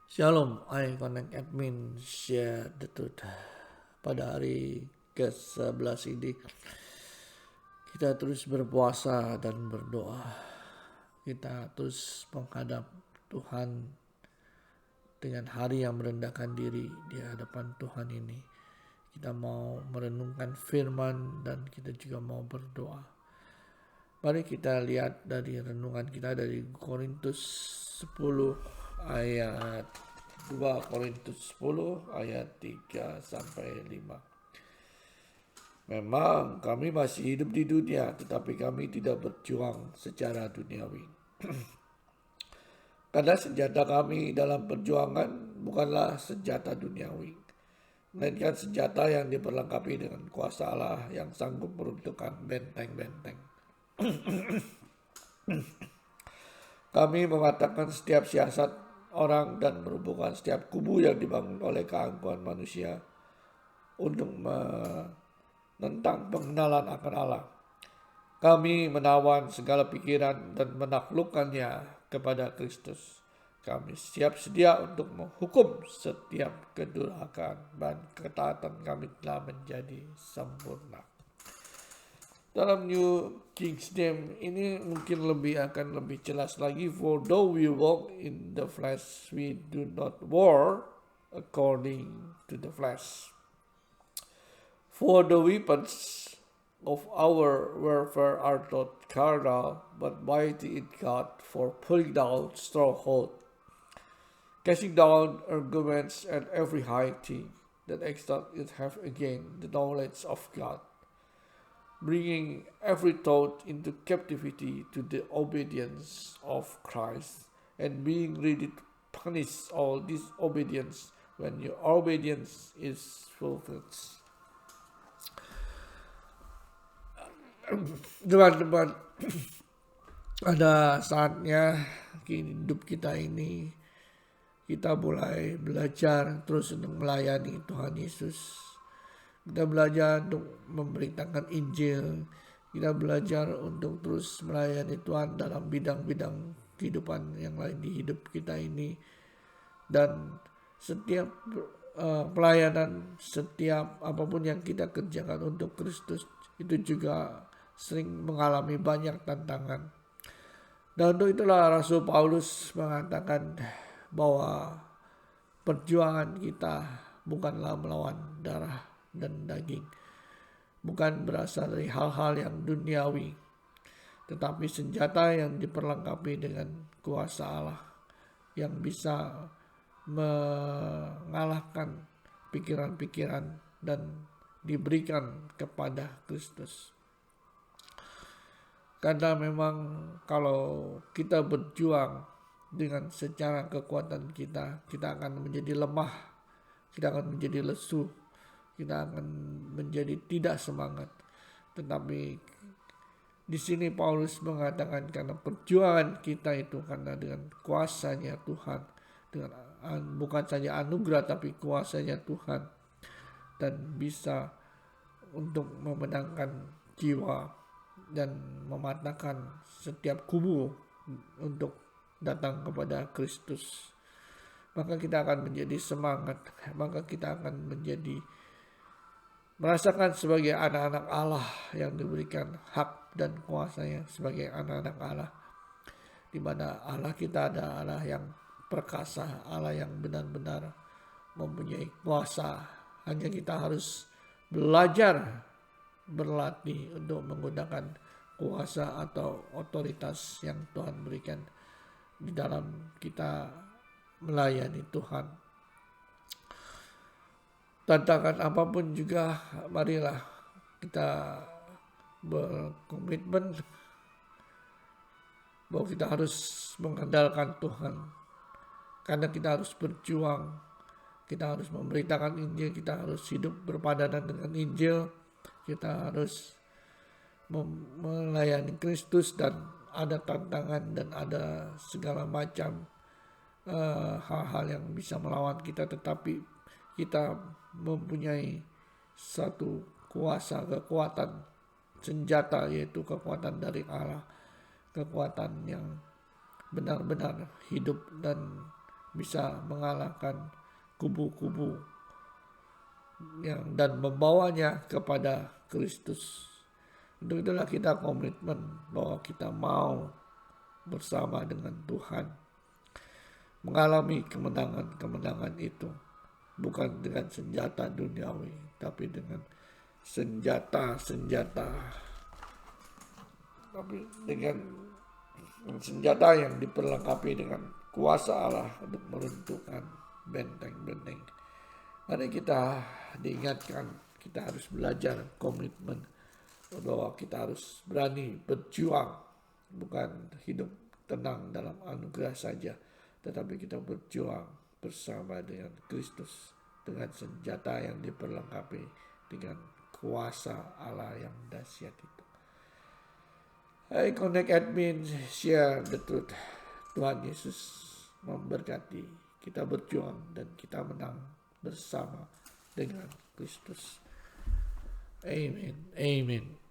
Shalom, I Connect Admin Share the Truth. Pada hari ke-11 ini kita terus berpuasa dan berdoa. Kita terus menghadap Tuhan dengan hari yang merendahkan diri di hadapan Tuhan ini. Kita mau merenungkan firman dan kita juga mau berdoa. Mari kita lihat dari renungan kita dari Korintus 10 ayat 2 Korintus 10 ayat 3 sampai 5. Memang kami masih hidup di dunia, tetapi kami tidak berjuang secara duniawi. Karena senjata kami dalam perjuangan bukanlah senjata duniawi, melainkan senjata yang diperlengkapi dengan kuasa Allah yang sanggup meruntuhkan benteng-benteng. Kami mematahkan setiap siasat orang dan merubuhkan setiap kubu yang dibangun oleh keangkuhan manusia untuk menentang pengenalan akan Allah. Kami menawan segala pikiran dan menaklukkannya kepada Kristus. Kami siap sedia untuk menghukum setiap kedurhakaan dan ketaatan kami telah menjadi sempurna. Dalam New King James ini mungkin akan lebih jelas lagi. For though we walk in the flesh, we do not war according to the flesh. For the weapons of our warfare are not carnal, but mighty in God for pulling down strongholds, casting down arguments and every high thing that exalts itself against the knowledge of God, bringing every thought into captivity to the obedience of Christ, and being ready to punish all disobedience when your obedience is fulfilled. Teman-teman, ada saatnya hidup kita ini kita mulai belajar terus untuk melayani Tuhan Yesus. Kita belajar untuk memberitakan Injil. Kita belajar untuk terus melayani Tuhan dalam bidang-bidang kehidupan yang lain di hidup kita ini. Dan setiap pelayanan, setiap apapun yang kita kerjakan untuk Kristus itu juga sering mengalami banyak tantangan. Dan untuk itulah Rasul Paulus mengatakan bahwa perjuangan kita bukanlah melawan darah dan daging, bukan berasal dari hal-hal yang duniawi, tetapi senjata yang diperlengkapi dengan kuasa Allah yang bisa mengalahkan pikiran-pikiran dan diberikan kepada Kristus. Karena memang kalau kita berjuang dengan secara kekuatan kita akan menjadi lemah, kita akan menjadi lesu, kita akan menjadi tidak semangat. Tetapi di sini Paulus mengatakan karena perjuangan kita itu karena dengan kuasanya Tuhan, dengan bukan saja anugerah tapi kuasanya Tuhan, dan bisa untuk memenangkan jiwa dan mematahkan setiap kubu untuk datang kepada Kristus. Maka kita akan menjadi semangat, maka kita akan menjadi merasakan sebagai anak-anak Allah yang diberikan hak dan kuasanya sebagai anak-anak Allah, di mana Allah kita ada Allah yang perkasa, Allah yang benar-benar mempunyai kuasa. Hanya kita harus belajar, berlatih untuk menggunakan kuasa atau otoritas yang Tuhan berikan di dalam kita melayani Tuhan. Tantangan apapun juga, marilah kita berkomitmen bahwa kita harus mengandalkan Tuhan. Karena kita harus berjuang, kita harus memberitakan Injil, kita harus hidup berpadanan dengan Injil, kita harus melayani Kristus, dan ada tantangan dan ada segala macam hal-hal yang bisa melawan kita, tetapi kita mempunyai satu kuasa, kekuatan, senjata, yaitu kekuatan dari Allah, kekuatan yang benar-benar hidup dan bisa mengalahkan kubu-kubu dan membawanya kepada Kristus. Untuk itulah kita komitmen bahwa kita mau bersama dengan Tuhan mengalami kemenangan-kemenangan itu, bukan dengan senjata duniawi, tapi dengan senjata yang diperlengkapi dengan kuasa Allah untuk meruntuhkan benteng-benteng. Mari kita diingatkan, kita harus belajar komitmen bahwa kita harus berani berjuang, bukan hidup tenang dalam anugerah saja, tetapi kita berjuang bersama dengan Kristus dengan senjata yang diperlengkapi dengan kuasa Allah yang dahsyat itu. Hai Connect Admin, share the truth. Tuhan Yesus memberkati. Kita berjuang dan kita menang bersama dengan Kristus. Amin. Amin.